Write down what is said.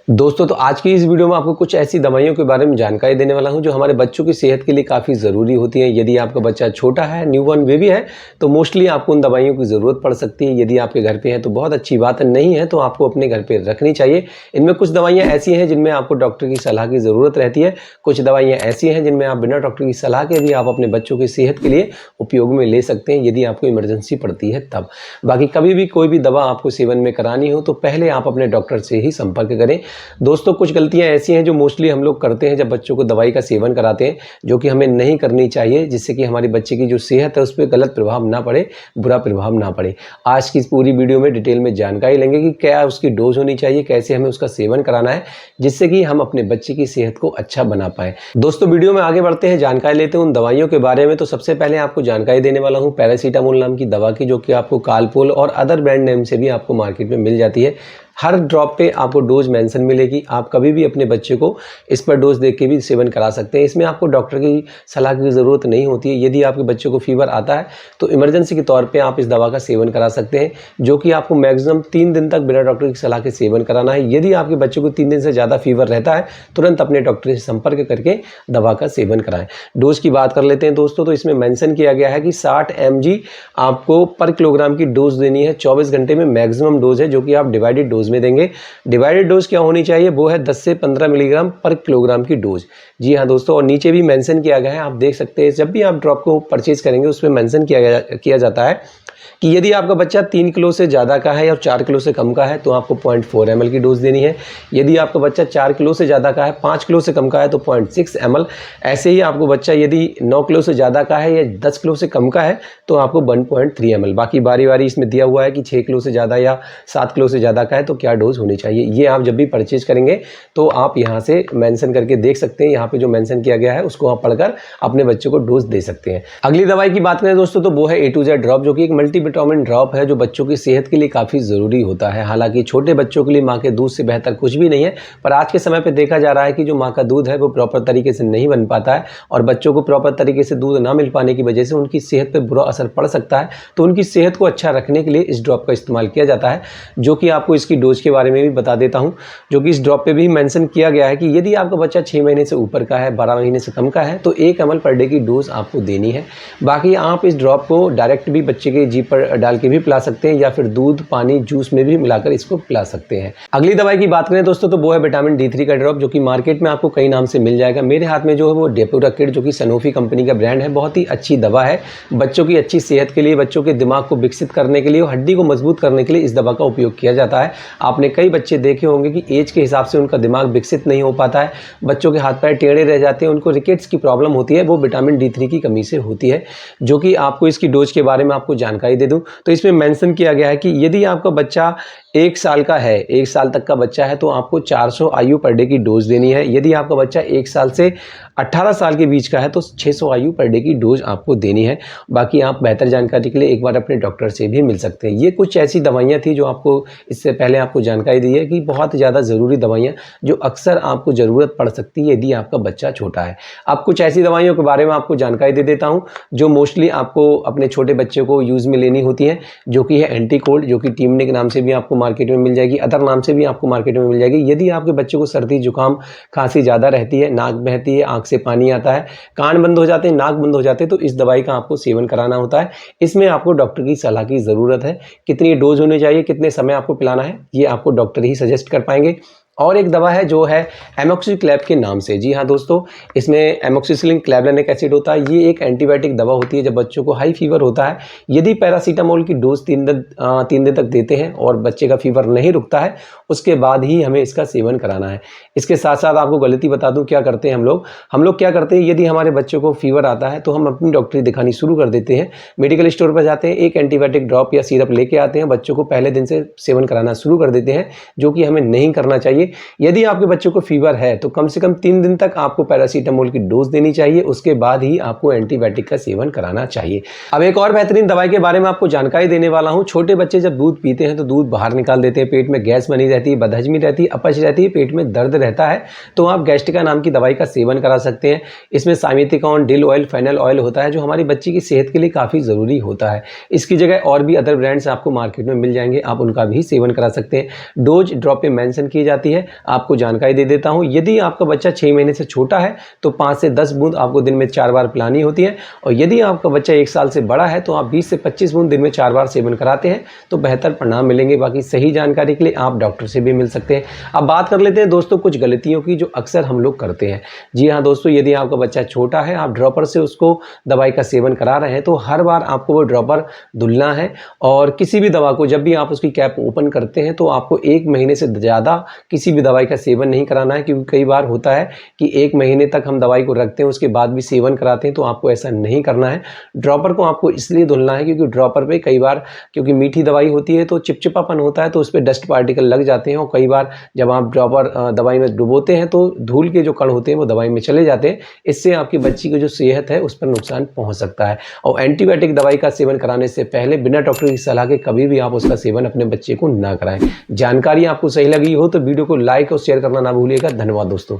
दोस्तों तो आज की इस वीडियो में आपको कुछ ऐसी दवाइयों के बारे में जानकारी देने वाला हूं जो हमारे बच्चों की सेहत के लिए काफ़ी ज़रूरी होती हैं। यदि आपका बच्चा छोटा है, न्यूबॉर्न बेबी है, तो मोस्टली आपको उन दवाइयों की ज़रूरत पड़ सकती है। यदि आपके घर पे है तो बहुत अच्छी बात है, नहीं है तो आपको अपने घर पे रखनी चाहिए। इनमें कुछ दवाइयाँ ऐसी हैं जिनमें आपको डॉक्टर की सलाह की ज़रूरत रहती है, कुछ दवाइयाँ ऐसी हैं जिनमें आप बिना डॉक्टर की सलाह के भी आप अपने बच्चों की सेहत के लिए उपयोग में ले सकते हैं, यदि आपको इमरजेंसी पड़ती है तब। बाकी कभी भी कोई भी दवा आपको सेवन में करानी हो तो पहले आप अपने डॉक्टर से ही संपर्क करें। दोस्तों कुछ गलतियां ऐसी हैं जो मोस्टली हम लोग करते हैं जब बच्चों को दवाई का सेवन कराते हैं, जो कि हमें नहीं करनी चाहिए, जिससे कि हमारे बच्चे की जो सेहत है उस पर गलत प्रभाव ना पड़े, बुरा प्रभाव ना पड़े। आज की इस पूरी वीडियो में डिटेल में जानकारी लेंगे कि क्या उसकी डोज होनी चाहिए, कैसे हमें उसका सेवन कराना है, जिससे कि हम अपने बच्चे की सेहत को अच्छा बना पाए। दोस्तों वीडियो में आगे बढ़ते हैं, जानकारी लेते हैं उन दवाइयों के बारे में। तो सबसे पहले आपको जानकारी देने वाला हूँ पैरासीटामोल नाम की दवा की, जो कि आपको कालपोल और अदर ब्रांड नेम से भी आपको मार्केट में मिल जाती है। हर ड्रॉप पे आपको डोज मेंशन मिलेगी। आप कभी भी अपने बच्चे को इस पर डोज देख के भी सेवन करा सकते हैं। इसमें आपको डॉक्टर की सलाह की ज़रूरत नहीं होती है। यदि आपके बच्चे को फीवर आता है तो इमरजेंसी के तौर पे आप इस दवा का सेवन करा सकते हैं, जो कि आपको मैक्सिमम 3 दिन तक बिना डॉक्टर की सलाह के सेवन कराना है। यदि आपके बच्चे को 3 दिन से ज़्यादा फीवर रहता है, तुरंत अपने डॉक्टर से संपर्क करके दवा का सेवन कराएं। डोज की बात कर लेते हैं दोस्तों, तो इसमें मेंशन किया गया है कि 60 mg आपको पर किलोग्राम की डोज देनी है। 24 घंटे में मैक्सिमम डोज है, जो कि आप डिवाइडेड डोज में देंगे। डिवाइडेड डोज क्या होनी चाहिए, वो है 10 से 15 मिलीग्राम पर किलोग्राम की डोज। जी हाँ दोस्तों, और नीचे भी मेंशन किया गया है, आप देख सकते हैं। जब भी आप ड्रॉप को परचेज करेंगे उसमें मेंशन किया जाता है कि यदि आपका बच्चा 3 किलो से ज़्यादा का है और 4 किलो से कम का है तो आपको 0.4 ml की डोज देनी है। यदि आपका बच्चा 4 किलो से ज़्यादा का है, 5 किलो से कम का है तो 0.6 ml। ऐसे ही आपको बच्चा यदि 9 किलो से ज़्यादा का है या 10 किलो से कम का है तो आपको 1.3 ml। बाकी बारी बारी इसमें दिया हुआ है कि 6 किलो से ज़्यादा या 7 किलो से ज़्यादा का है तो क्या डोज होनी चाहिए। ये आप जब भी परचेज करेंगे तो आप यहाँ से मेंशन करके देख सकते हैं। यहाँ पे जो मेंशन किया गया है उसको आप पढ़कर अपने बच्चे को डोज दे सकते हैं। अगली दवाई की बात करें दोस्तों, तो वो है A to Z ड्रॉप, जो कि एक मल्टीविटामिन ड्रॉप है जो बच्चों की सेहत के लिए काफ़ी ज़रूरी होता है। हालांकि छोटे बच्चों के लिए माँ के दूध से बेहतर कुछ भी नहीं है, पर आज के समय पे देखा जा रहा है कि जो माँ का दूध है वो प्रॉपर तरीके से नहीं बन पाता है और बच्चों को प्रॉपर तरीके से दूध ना मिल पाने की वजह से उनकी सेहत पर बुरा असर पड़ सकता है। तो उनकी सेहत को अच्छा रखने के लिए इस ड्रॉप का इस्तेमाल किया जाता है, जो कि आपको इसकी डोज के बारे में भी बता देता हूँ। जो कि इस ड्रॉप पे भी मेंशन किया गया है कि यदि आपका बच्चा 6 महीने से ऊपर का है, 12 महीने से कम का है, तो 1 ml पर डे की डोज आपको देनी है। बाकी आप इस ड्रॉप को डायरेक्ट भी बच्चे के जीभ पर डाल के भी पिला सकते हैं या फिर दूध, पानी, जूस में भी मिलाकर इसको पिला सकते हैं। अगली दवाई की बात करें दोस्तों, तो वो है विटामिन D3 का ड्रॉप, जो कि मार्केट में आपको कई नाम से मिल जाएगा। मेरे हाथ में जो है वो डेपोराकिड, जो कि सनोफी कंपनी का ब्रांड है, बहुत ही अच्छी दवा है। बच्चों की अच्छी सेहत के लिए, बच्चों के दिमाग को विकसित करने के लिए और हड्डी को मजबूत करने के लिए इस दवा का उपयोग किया जाता है। आपने कई बच्चे देखे होंगे कि एज के हिसाब से उनका दिमाग विकसित नहीं हो पाता है, बच्चों के हाथ पैर टेढ़े रह जाते हैं, उनको रिकेट्स की प्रॉब्लम होती है, वो विटामिन D3 की कमी से होती है। जो कि आपको इसकी डोज के बारे में आपको जानकारी दे दूं, तो इसमें मेंशन किया गया है कि यदि आपका बच्चा 1 साल का है, 1 साल तक का बच्चा है, तो आपको 400 IU पर डे की डोज देनी है। यदि आपका बच्चा 1 साल से 18 साल के बीच का है तो 600 IU पर डे की डोज आपको देनी है। बाकी आप बेहतर जानकारी के लिए एक बार अपने डॉक्टर से भी मिल सकते हैं। ये कुछ ऐसी दवाइयाँ थी जो आपको इससे पहले आपको जानकारी दी है कि बहुत ज़्यादा ज़रूरी दवाइयाँ जो अक्सर आपको ज़रूरत पड़ सकती है यदि आपका बच्चा छोटा है। अब कुछ ऐसी दवाइयों के बारे में आपको जानकारी दे देता हूँ जो मोस्टली आपको अपने छोटे बच्चे को यूज़ में लेनी होती हैं, जो कि है एंटी कोल्ड, जो कि टीमने के नाम से भी आपको मार्केट में मिल जाएगी, अदर नाम से भी आपको मार्केट में मिल जाएगी। यदि आपके बच्चे को सर्दी जुकाम खांसी ज़्यादा रहती है, नाक बहती है, आँख से पानी आता है, कान बंद हो जाते हैं, नाक बंद हो जाते हैं, तो इस दवाई का आपको सेवन कराना होता है। इसमें आपको डॉक्टर की सलाह की ज़रूरत है। कितनी डोज होनी चाहिए, कितने समय आपको पिलाना है, ये आपको डॉक्टर ही सजेस्ट कर पाएंगे। और एक दवा है जो है एमोक्सिक्लैब के नाम से। जी हाँ दोस्तों, इसमें एमोक्सिसिलिन क्लैवलेनिक एसिड होता है। ये एक एंटीबायोटिक दवा होती है जब बच्चों को हाई फीवर होता है। यदि पैरासीटामोल की डोज 3 दिन तक देते हैं और बच्चे का फीवर नहीं रुकता है, उसके बाद ही हमें इसका सेवन कराना है। इसके साथ साथ आपको गलती बता दूं, क्या करते हैं हम लोग क्या करते हैं, यदि हमारे बच्चों को फीवर आता है तो हम अपनी डॉक्टरी दिखानी शुरू कर देते हैं। मेडिकल स्टोर पर जाते हैं, एक एंटीबायोटिक ड्रॉप या सिरप लेके आते हैं, बच्चों को पहले दिन से सेवन कराना शुरू कर देते हैं, जो कि हमें नहीं करना चाहिए। यदि आपके बच्चों को फीवर है तो कम से कम 3 दिन तक आपको पैरासीटामोल की डोज देनी चाहिए, उसके बाद ही आपको एंटीबायोटिक का सेवन कराना चाहिए। अब एक और बेहतरीन दवाई के बारे में आपको जानकारी देने वाला हूं। छोटे बच्चे जब दूध पीते हैं तो दूध बाहर निकाल देते हैं, पेट में गैस बनी रहती है, बदहजमी रहती है, अपच रहती है, पेट में दर्द रहता है, तो आप गैस्ट्रिका नाम की दवाई का सेवन करा सकते हैं। इसमें साइमेथिकॉन, डिल ऑयल, फेनल ऑयल होता है, जो हमारी बच्ची की सेहत के लिए काफ़ी ज़रूरी होता है। इसकी जगह और भी अदर ब्रांड्स आपको मार्केट में मिल जाएंगे, आप उनका भी सेवन करा सकते हैं। डोज ड्रॉप पे मेंशन की जाती है आपको जानकारी दे देता हूँ। यदि आपका बच्चा 6 महीने से छोटा है तो 5 से 10 बूंद आपको दिन में 4 बार पिलानी होती है, और यदि आपका बच्चा 1 साल से बड़ा है तो आप 20 से 25 बूंद दिन में 4 बार सेवन कराते हैं तो बेहतर परिणाम मिलेंगे। बाकी सही जानकारी के लिए आप डॉक्टर से भी मिल सकते हैं। अब बात कर लेते हैं दोस्तों कुछ गलतियों की जो अक्सर हम लोग करते हैं। जी हाँ दोस्तों, यदि आपका बच्चा छोटा है, आप ड्रॉपर से उसको दवाई का सेवन करा रहे हैं तो हर बार आपको वो ड्रॉपर धुलना है, और किसी भी दवा को जब भी आप उसकी कैप ओपन करते हैं तो आपको 1 महीने से ज़्यादा किसी भी दवाई का सेवन नहीं कराना है, क्योंकि कई बार होता है कि 1 महीने तक हम दवाई को रखते हैं उसके बाद भी सेवन कराते हैं, तो आपको ऐसा नहीं करना है। ड्रॉपर को आपको इसलिए धुलना है क्योंकि ड्रॉपर पे कई बार, क्योंकि मीठी दवाई होती है तो चिपचिपापन होता है तो उस पर डस्ट पार्टिकल लग जाते हैं, और कई बार जब आप ड्रॉपर दवाई में डुबोते हैं तो धूल के जो कण होते हैं वो दवाई में चले जाते हैं। इससे आपकी बच्ची की जो सेहत है उस पर नुकसान पहुंच सकता है। और एंटीबायोटिक दवाई का सेवन कराने से पहले बिना डॉक्टर की सलाह के कभी भी आप उसका सेवन अपने बच्चे को ना कराएं। जानकारी आपको सही लगी हो तो वीडियो को लाइक और शेयर करना ना भूलिएगा। धन्यवाद दोस्तों।